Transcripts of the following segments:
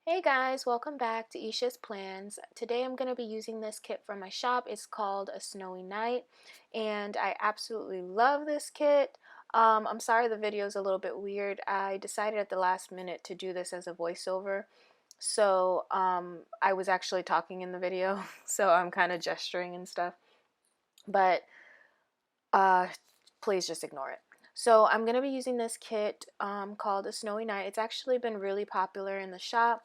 Hey guys, welcome back to IshasPlans. Today I'm going to be using this kit from my shop. It's called A Snowy Night and I absolutely love this kit. I'm sorry the video is a little bit weird. I decided at the last minute to do this as a voiceover. So I was actually talking in the video, so I'm kind of gesturing and stuff. But uh, please just ignore it. So I'm going to be using this kit called A Snowy Night. It's actually been really popular in the shop.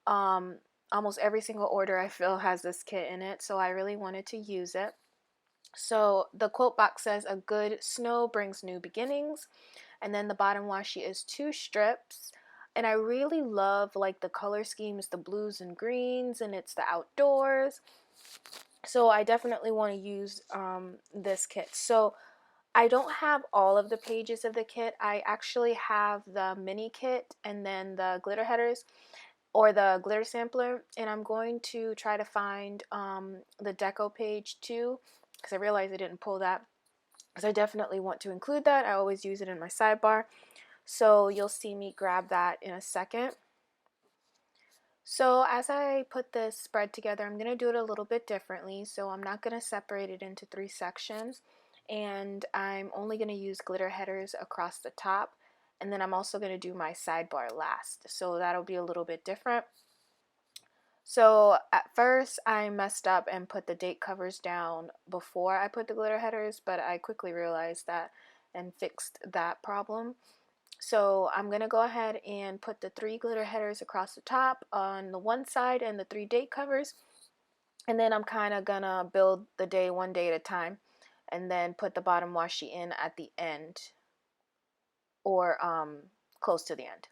Um, Almost every single order I feel has this kit in it, so I really wanted to use it. So the quote box says, "A good snow brings new beginnings," and then the bottom washi is 2 strips. And I really love like the color schemes, the blues and greens, and it's the outdoors. So I definitely want to use this kit. So I don't have all of the pages of the kit. I actually have the mini kit and then the glitter headers or the glitter sampler, and I'm going to try to find the deco page too, because I realized I didn't pull that, because I definitely want to include that. I always use it in my sidebar, so you'll see me grab that in a second. So as I put this spread together, I'm going to do it a little bit differently. So I'm not going to separate it into 3 sections, and I'm only going to use glitter headers across the top, and then I'm also going to do my sidebar last, so that'll be a little bit different. So at first I messed up and put the date covers down before I put the glitter headers, but I quickly realized that and fixed that problem. So I'm going to go ahead and put the 3 glitter headers across the top on the one side and the 3 date covers. And then I'm kind of going to build the day one day at a time and then put the bottom washi in at the end or close to the end.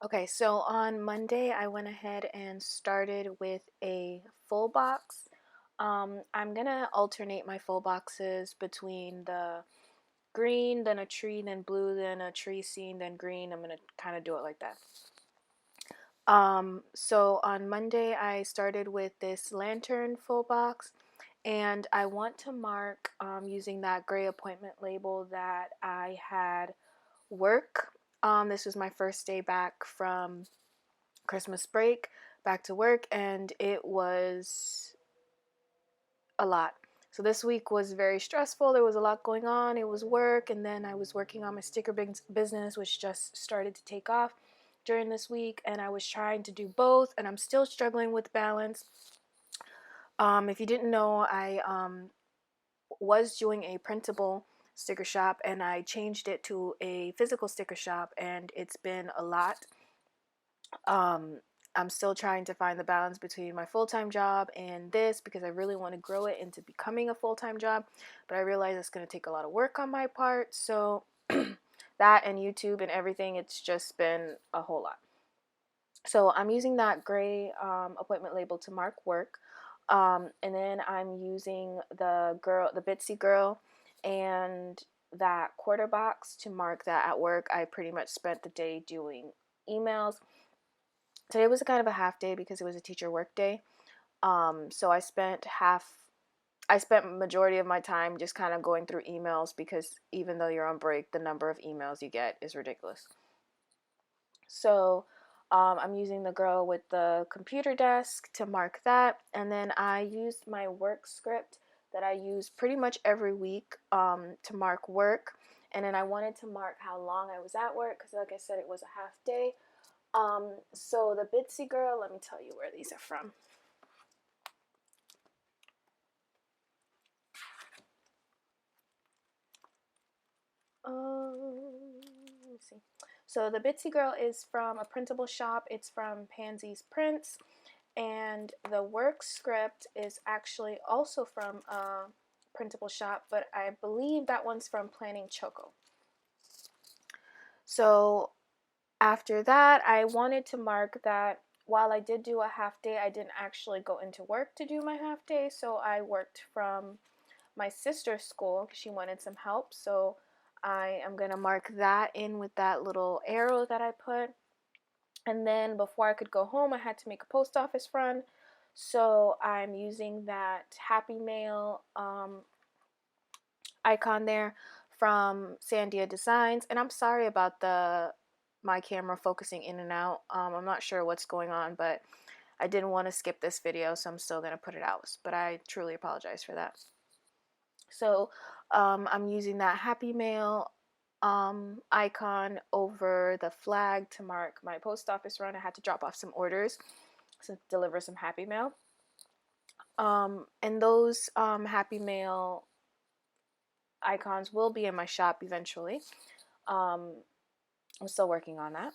Okay, so on Monday I went ahead and started with a full box. I'm gonna alternate my full boxes between the green, then a tree, then blue, then a tree scene, then green. I'm gonna kind of do it like that. So on Monday I started with this lantern full box, and I want to mark using that gray appointment label that I had work. This was my first day back from Christmas break, back to work, and it was a lot. So this week was very stressful. There was a lot going on. It was work, and then I was working on my sticker business, which just started to take off during this week, and I was trying to do both, and I'm still struggling with balance. If you didn't know, I was doing a printable sticker shop, and I changed it to a physical sticker shop, and it's been a lot. Um, I'm still trying to find the balance between my full-time job and this, because I really want to grow it into becoming a full-time job, but I realize it's going to take a lot of work on my part. So that and YouTube and everything, it's just been a whole lot. So I'm using that gray appointment label to mark work, and then I'm using the Bitsy girl, and that quarter box to mark that at work I pretty much spent the day doing emails. Today was kind of a half day because it was a teacher work day. So I spent majority of my time just kind of going through emails, because even though you're on break, the number of emails you get is ridiculous. So I'm using the girl with the computer desk to mark that. And then I used my work script that I use pretty much every week to mark work. And then I wanted to mark how long I was at work because, like I said, it was a half day. So the Bitsy girl, let me tell you where these are from. Let me see. So the Bitsy girl is from a printable shop. It's from Pansy's Prints. And the work script is actually also from a printable shop, but I believe that one's from Planning Choco. So after that, I wanted to mark that while I did do a half day, I didn't actually go into work to do my half day. So I worked from my sister's school because she wanted some help. So I am going to mark that in with that little arrow that I put. And then before I could go home, I had to make a post office run. So I'm using that Happy Mail icon there from Sandia Designs. And I'm sorry about my camera focusing in and out. I'm not sure what's going on, but I didn't want to skip this video, so I'm still going to put it out. But I truly apologize for that. So I'm using that Happy Mail icon over the flag to mark my post office run. I had to drop off some orders to deliver some Happy Mail. And those Happy Mail icons will be in my shop eventually. I'm still working on that.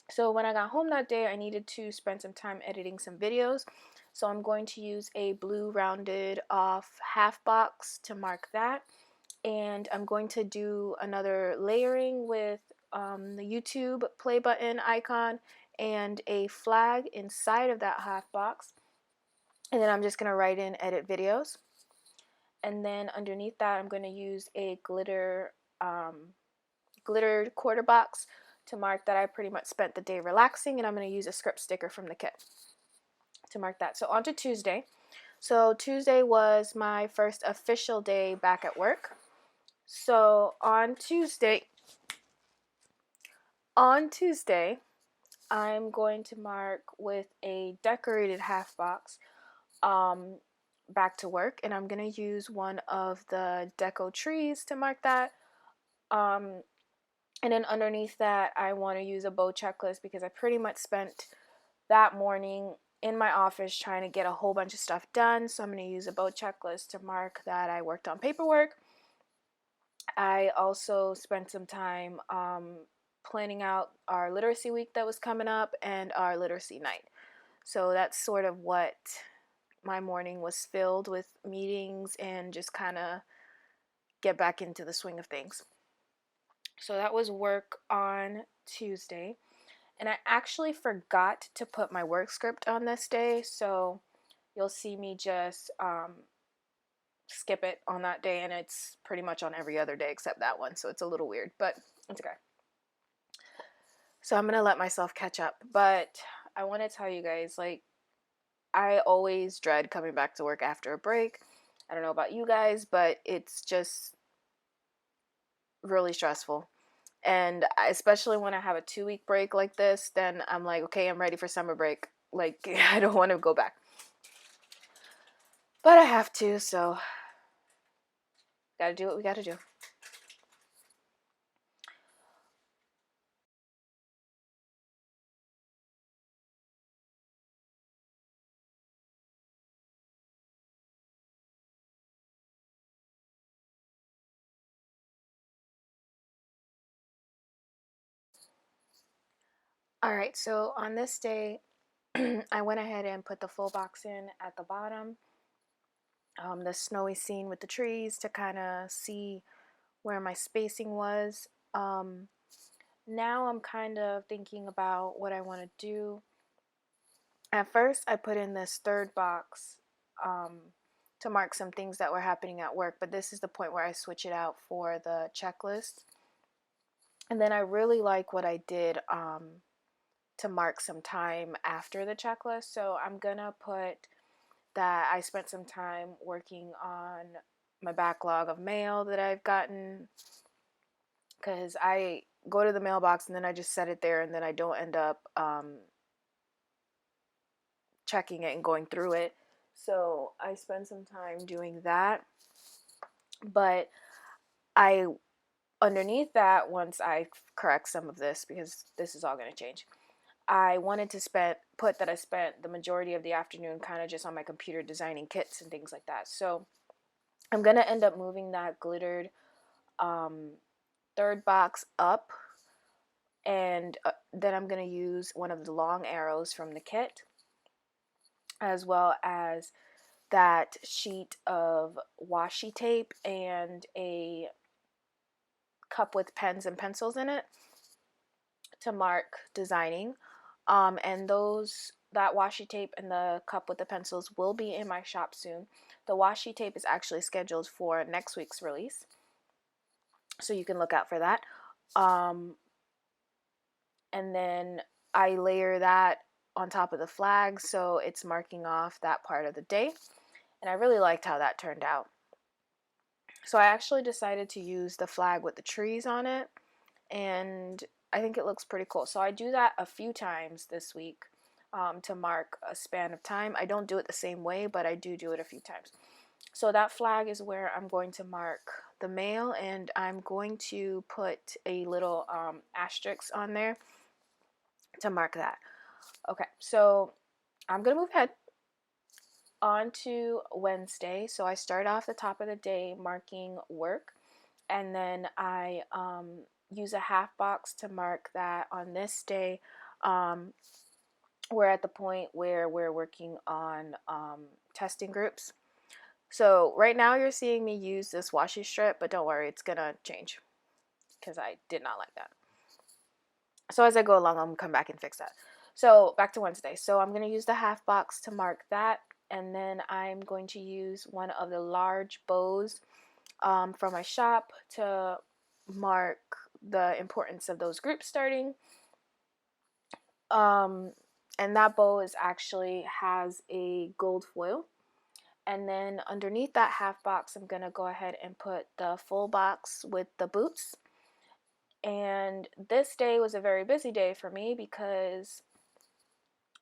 So when I got home that day, I needed to spend some time editing some videos. So I'm going to use a blue rounded off half box to mark that. And I'm going to do another layering with the YouTube play button icon and a flag inside of that half box. And then I'm just going to write in edit videos. And then underneath that, I'm going to use a glittered quarter box to mark that I pretty much spent the day relaxing. And I'm going to use a script sticker from the kit to mark that. So on to Tuesday. So Tuesday was my first official day back at work. So on Tuesday, I'm going to mark with a decorated half box back to work, and I'm going to use one of the deco trees to mark that. And then underneath that, I want to use a bow checklist because I pretty much spent that morning in my office trying to get a whole bunch of stuff done. So I'm going to use a bow checklist to mark that I worked on paperwork. I also spent some time planning out our literacy week that was coming up and our literacy night. So that's sort of what my morning was filled with, meetings and just kind of get back into the swing of things. So that was work on Tuesday. And I actually forgot to put my work script on this day, so you'll see me just skip it on that day, and it's pretty much on every other day except that one, so it's a little weird, but it's okay. So I'm gonna let myself catch up. But I want to tell you guys, like, I always dread coming back to work after a break. I don't know about you guys, but it's just really stressful. And especially when I have a 2-week break like this, then I'm like, okay, I'm ready for summer break. Like, I don't want to go back, but I have to, so gotta do what we gotta do. All right, so on this day, I went ahead and put the full box in at the bottom, the snowy scene with the trees to kind of see where my spacing was. Now I'm kind of thinking about what I want to do. At first, I put in this third box to mark some things that were happening at work, but this is the point where I switch it out for the checklist. And then I really like what I did to mark some time after the checklist. So I'm gonna put that I spent some time working on my backlog of mail that I've gotten, because I go to the mailbox and then I just set it there, and then I don't end up checking it and going through it. So I spend some time doing that. But I, underneath that, once I correct some of this, because this is all going to change, I wanted to put that I spent the majority of the afternoon kind of just on my computer designing kits and things like that. So I'm going to end up moving that glittered third box up, and then I'm going to use one of the long arrows from the kit, as well as that sheet of washi tape and a cup with pens and pencils in it to mark designing. And that washi tape and the cup with the pencils will be in my shop soon. The washi tape is actually scheduled for next week's release, so you can look out for that. And then I layer that on top of the flag, so it's marking off that part of the day. And I really liked how that turned out. So I actually decided to use the flag with the trees on it, and I think it looks pretty cool. So I do that a few times this week to mark a span of time. I don't do it the same way, but I do it a few times. So that flag is where I'm going to mark the mail, and I'm going to put a little asterisk on there to mark that. Okay, so I'm going to move ahead on to Wednesday. So I start off the top of the day marking work, and then I use a half box to mark that on this day we're at the point where we're working on testing groups. So right now you're seeing me use this washi strip, but don't worry, it's gonna change because I did not like that. So as I go along, I'm gonna come back and fix that. So back to Wednesday. So I'm gonna use the half box to mark that, and then I'm going to use one of the large bows from my shop to mark the importance of those groups starting. And that bow has a gold foil. And then underneath that half box, I'm going to go ahead and put the full box with the boots. And this day was a very busy day for me because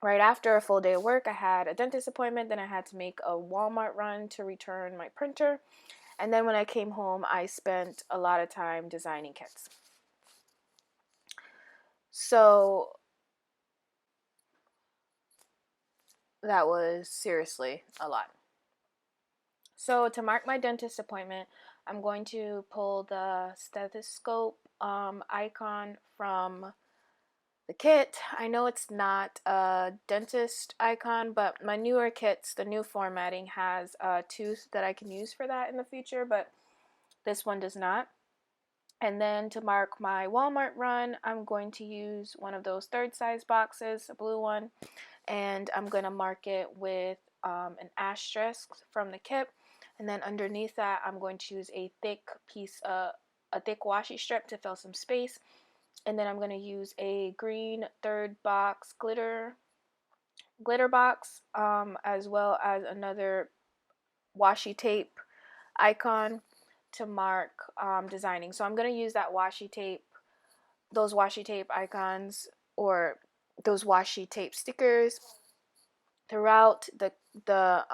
right after a full day of work, I had a dentist appointment. Then I had to make a Walmart run to return my printer. And then when I came home, I spent a lot of time designing kits. So that was seriously a lot. So to mark my dentist appointment, I'm going to pull the stethoscope icon from the kit. I know it's not a dentist icon, but my newer kits, the new formatting, has a tooth that I can use for that in the future, but this one does not. And then to mark my Walmart run, I'm going to use one of those third size boxes, a blue one, and I'm going to mark it with an asterisk from the kit. And then underneath that, I'm going to use a thick washi strip to fill some space. And then I'm going to use a green third box glitter box, as well as another washi tape icon to mark designing. So I'm going to use that those washi tape icons, or those washi tape stickers throughout the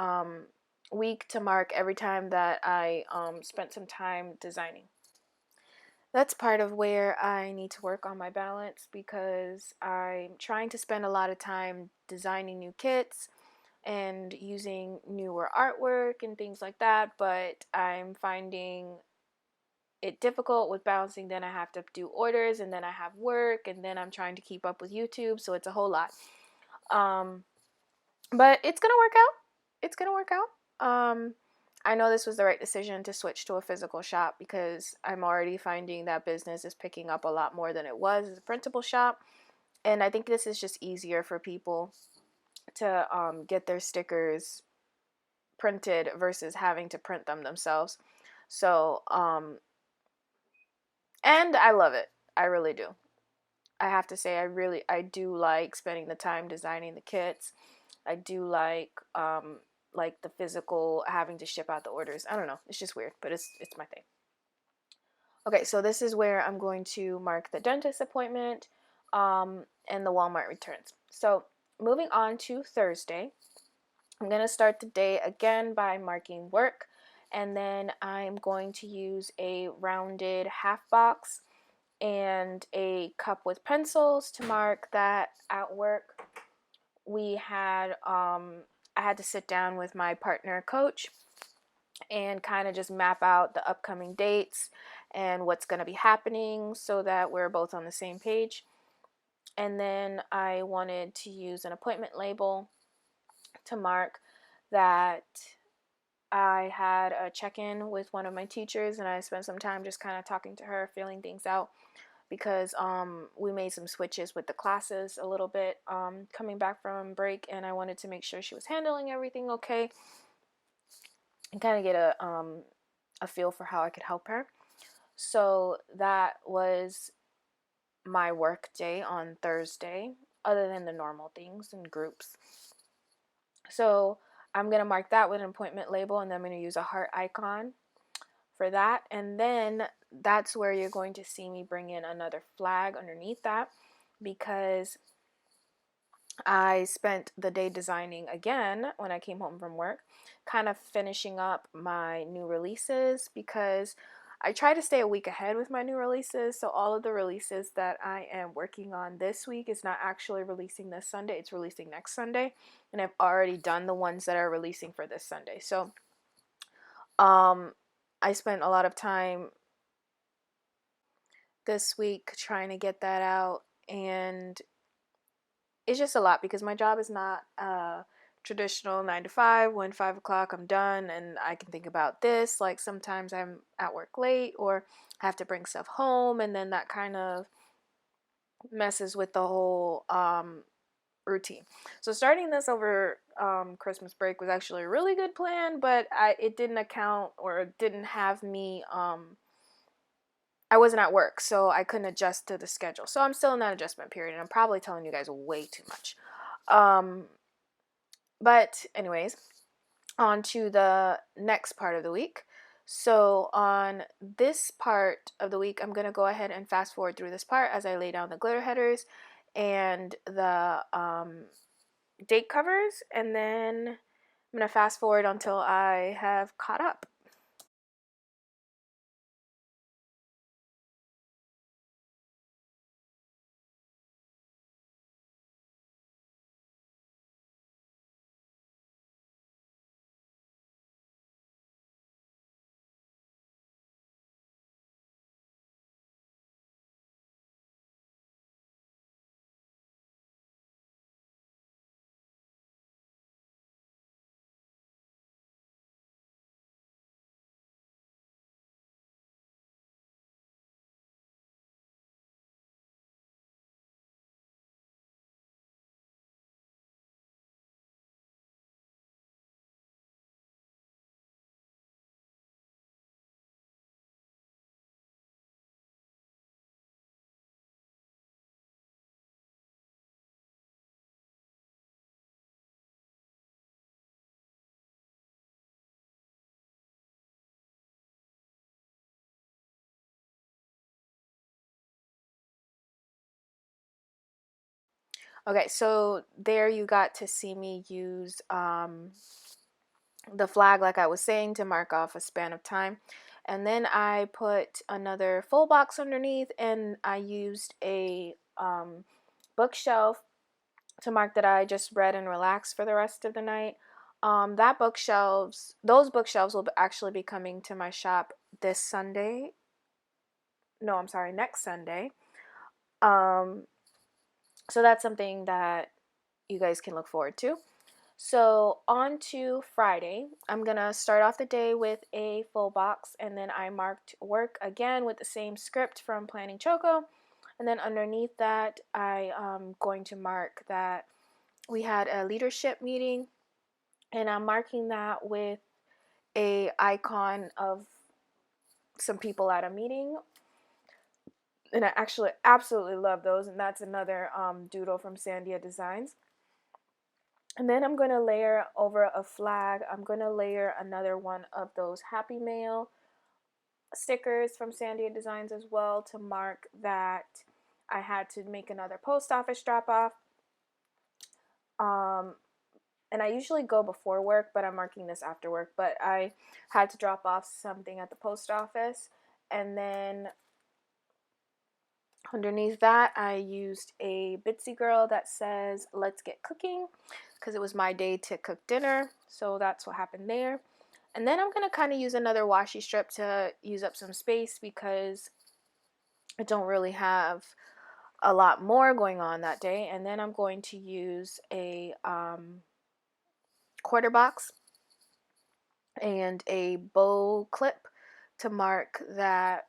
week to mark every time that I spent some time designing. That's part of where I need to work on my balance, because I'm trying to spend a lot of time designing new kits and using newer artwork and things like that, but I'm finding it difficult with balancing. Then I have to do orders, and then I have work, and then I'm trying to keep up with YouTube, so it's a whole lot. But it's gonna work out. It's gonna work out. I know this was the right decision to switch to a physical shop, because I'm already finding that business is picking up a lot more than it was as a printable shop. And I think this is just easier for people to get their stickers printed versus having to print them themselves. So, and I love it. I really do. I have to say, I do like spending the time designing the kits. I do like the physical having to ship out the orders. I don't know. It's just weird, but it's my thing. Okay, so this is where I'm going to mark the dentist appointment and the Walmart returns. So moving on to Thursday, I'm going to start the day again by marking work, and then I'm going to use a rounded half box and a cup with pencils to mark that at work we had I had to sit down with my partner coach and kind of just map out the upcoming dates and what's going to be happening so that we're both on the same page. And then I wanted to use an appointment label to mark that I had a check-in with one of my teachers, and I spent some time just kind of talking to her, feeling things out, because we made some switches with the classes a little bit coming back from break, and I wanted to make sure she was handling everything okay and kind of get a feel for how I could help her. So that was my work day on Thursday, other than the normal things and groups. So I'm going to mark that with an appointment label, and then I'm going to use a heart icon for that. And then that's where you're going to see me bring in another flag underneath that, because I spent the day designing again when I came home from work, kind of finishing up my new releases, because I try to stay a week ahead with my new releases. So all of the releases that I am working on this week is not actually releasing this Sunday, it's releasing next Sunday. And I've already done the ones that are releasing for this Sunday. So I spent a lot of time this week trying to get that out, and it's just a lot because my job is not traditional 9 to 5. When 5 o'clock I'm done and I can think about this. Like sometimes I'm at work late or have to bring stuff home, and then that kind of messes with the whole routine. So starting this over Christmas break was actually a really good plan, but it didn't account, or it didn't have me I wasn't at work, so I couldn't adjust to the schedule. So I'm still in that adjustment period, and I'm probably telling you guys way too much. But anyways, on to the next part of the week. So on this part of the week, I'm going to go ahead and fast forward through this part as I lay down the glitter headers and the date covers, and then I'm going to fast forward until I have caught up. Okay, so there you got to see me use the flag, like I was saying, to mark off a span of time. And then I put another full box underneath, and I used a bookshelf to mark that I just read and relaxed for the rest of the night. Those bookshelves will actually be coming to my shop this Sunday. No, I'm sorry, next Sunday. Um, so that's something that you guys can look forward to. So on to Friday, I'm gonna start off the day with a full box, and then I marked work again with the same script from Planning Choco, and then underneath that I am going to mark that we had a leadership meeting And I'm marking that with a icon of some people at a meeting. And I actually absolutely love those. And that's another doodle from Sandia Designs. And then I'm going to layer over a flag. I'm going to layer another one of those Happy Mail stickers from Sandia Designs as well, to mark that I had to make another post office drop off. And I usually go before work, but I'm marking this after work. But I had to drop off something at the post office. And then underneath that, I used a Bitsy Girl that says, "Let's get cooking," because it was my day to cook dinner. So that's what happened there. And then I'm going to kind of use another washi strip to use up some space, because I don't really have a lot more going on that day. And then I'm going to use a quarter box and a bow clip to mark that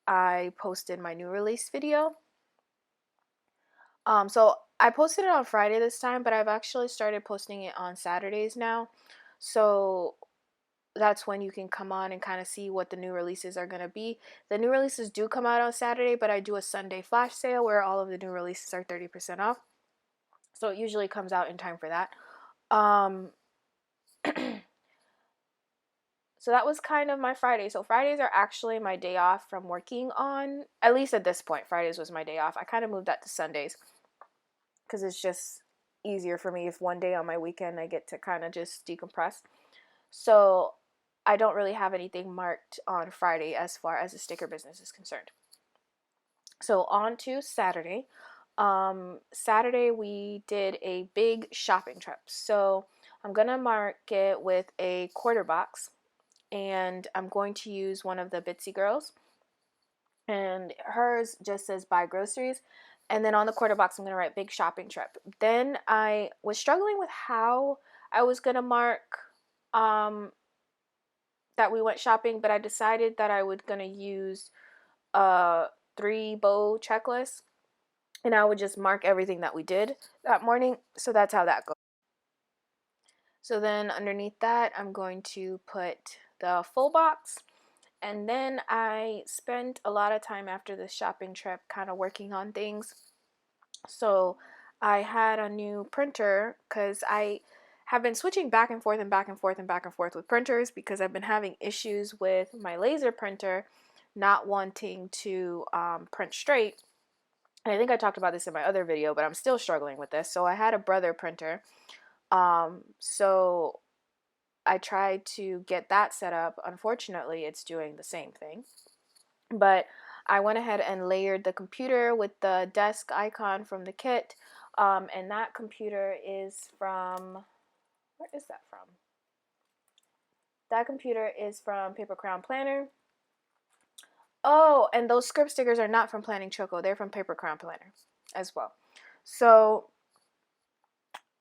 I posted my new release video. So I posted it on Friday this time, but I've actually started posting it on Saturdays now. So that's when you can come on and kind of see what the new releases are going to be. The new releases do come out on Saturday, but I do a Sunday flash sale where all of the new releases are 30% off. So it usually comes out in time for that. So that was kind of my Friday. So Fridays are actually my day off from working on, at least at this point, Fridays was my day off. I kind of moved that to Sundays because it's just easier for me if one day on my weekend I get to kind of just decompress. So I don't really have anything marked on Friday as far as the sticker business is concerned. So on to Saturday. Saturday we did a big shopping trip. So I'm going to mark it with a quarter box, and I'm going to use one of the Bitsy Girls, and hers just says buy groceries. And then on the quarter box I'm going to write big shopping trip. Then I was struggling with how I was going to mark that we went shopping, but I decided that I was going to use a 3-bow checklist, and I would just mark everything that we did that morning. So that's how that goes. So then underneath that I'm going to put the full box. And then I spent a lot of time after the shopping trip kind of working on things. So I had a new printer because I have been switching back and forth and back and forth and back and forth with printers, because I've been having issues with my laser printer not wanting to print straight. And I think I talked about this in my other video, but I'm still struggling with this. So I had a Brother printer. So I tried to get that set up. Unfortunately, it's doing the same thing. But I went ahead and layered the computer with the desk icon from the kit. And that computer is from, where is that from? That computer is from Paper Crown Planner. Oh, and those script stickers are not from Planning Choco. They're from Paper Crown Planner as well. So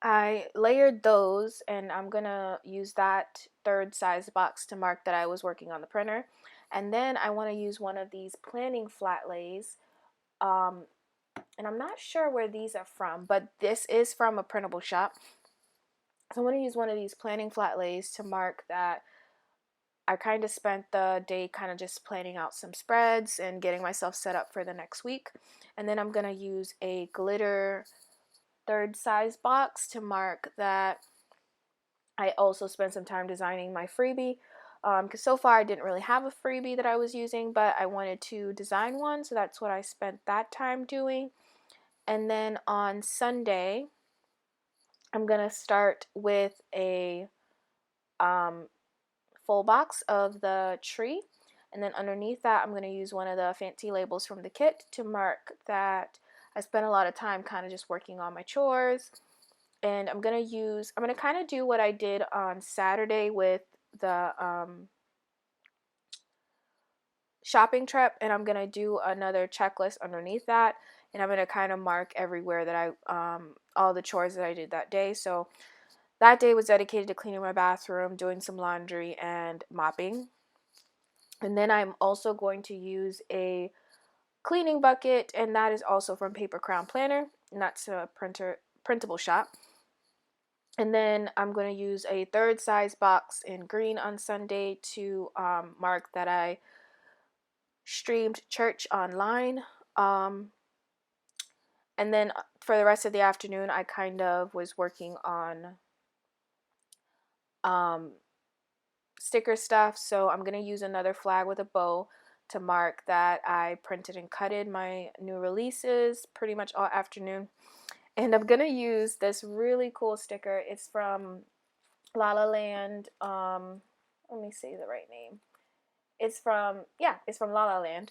I layered those, and I'm gonna use that 3rd size box to mark that I was working on the printer. And then I want to use one of these planning flat lays, and I'm not sure where these are from, but this is from a printable shop. So I'm going to use one of these planning flat lays to mark that I kind of spent the day kind of just planning out some spreads and getting myself set up for the next week. And then I'm going to use a glitter 3rd size box to mark that I also spent some time designing my freebie, because so far I didn't really have a freebie that I was using, but I wanted to design one, so that's what I spent that time doing. And then on Sunday I'm gonna start with a full box of the tree, and then underneath that I'm gonna use one of the fancy labels from the kit to mark that I spent a lot of time kind of just working on my chores. And I'm gonna kind of do what I did on Saturday with the shopping trip, and I'm gonna do another checklist underneath that, and I'm gonna kind of mark everywhere that I all the chores that I did that day. So that day was dedicated to cleaning my bathroom, doing some laundry, and mopping. And then I'm also going to use a cleaning bucket, and that is also from Paper Crown Planner, and that's a printable shop. And then I'm going to use a third size box in green on Sunday to mark that I streamed church online. And then for the rest of the afternoon, I kind of was working on um, sticker stuff. So I'm going to use another flag with a bow to mark that I printed and cutted my new releases pretty much all afternoon. And I'm going to use this really cool sticker. It's from Lahlaland. Let me say the right name. It's from, yeah, it's from Lahlaland.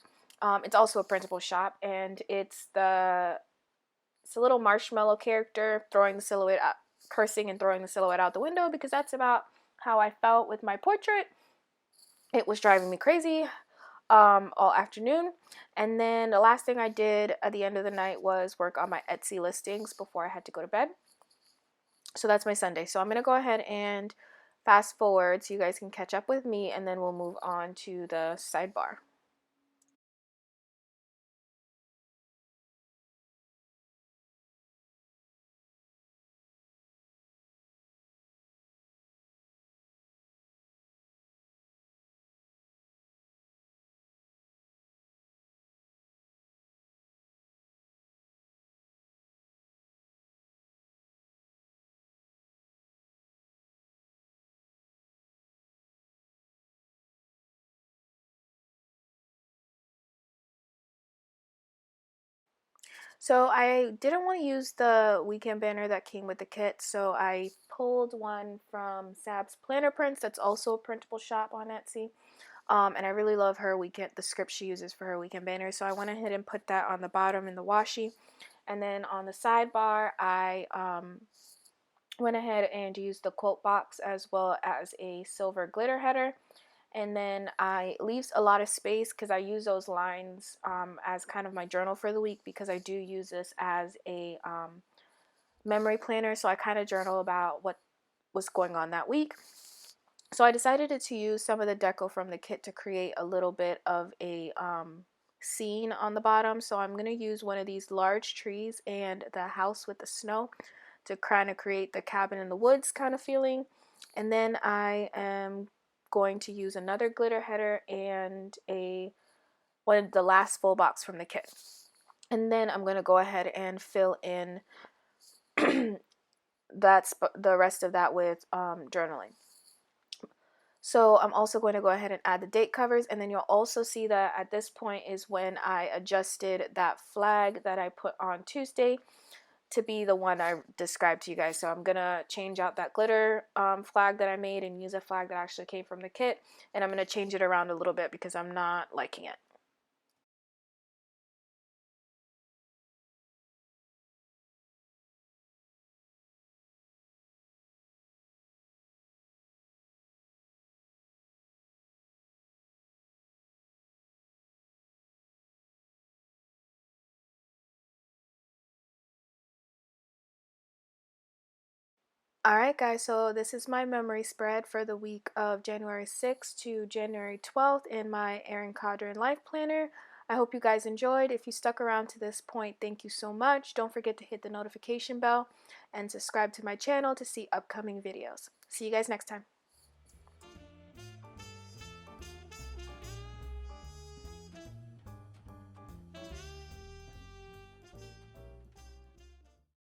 It's also a printable shop, and it's a little marshmallow character throwing the silhouette out, cursing and throwing the silhouette out the window, because that's about how I felt with my portrait. It was driving me crazy all afternoon. And then the last thing I did at the end of the night was work on my Etsy listings before I had to go to bed. So that's my Sunday. So I'm going to go ahead and fast forward so you guys can catch up with me, and then we'll move on to the sidebar. So I didn't want to use the weekend banner that came with the kit, so I pulled one from Sabs Planner Prints that's also a printable shop on Etsy. And I really love her weekend, the script she uses for her weekend banner, so I went ahead and put that on the bottom in the washi. And then on the sidebar, I went ahead and used the quote box as well as a silver glitter header. And then I leaves a lot of space because I use those lines as kind of my journal for the week, because I do use this as a memory planner. So I kind of journal about what was going on that week. So I decided to use some of the deco from the kit to create a little bit of a scene on the bottom. So I'm going to use one of these large trees and the house with the snow to kind of create the cabin in the woods kind of feeling. And then I am going to use another glitter header and one of the last full box from the kit. And then I'm going to go ahead and fill in the rest of that with journaling. So I'm also going to go ahead and add the date covers, and then you'll also see that at this point is when I adjusted that flag that I put on Tuesday to be the one I described to you guys. So I'm gonna change out that glitter flag that I made and use a flag that actually came from the kit, and I'm gonna change it around a little bit because I'm not liking it. Alright guys, so this is my memory spread for the week of January 6th to January 12th in my Erin Condren Life Planner. I hope you guys enjoyed. If you stuck around to this point, thank you so much. Don't forget to hit the notification bell and subscribe to my channel to see upcoming videos. See you guys next time.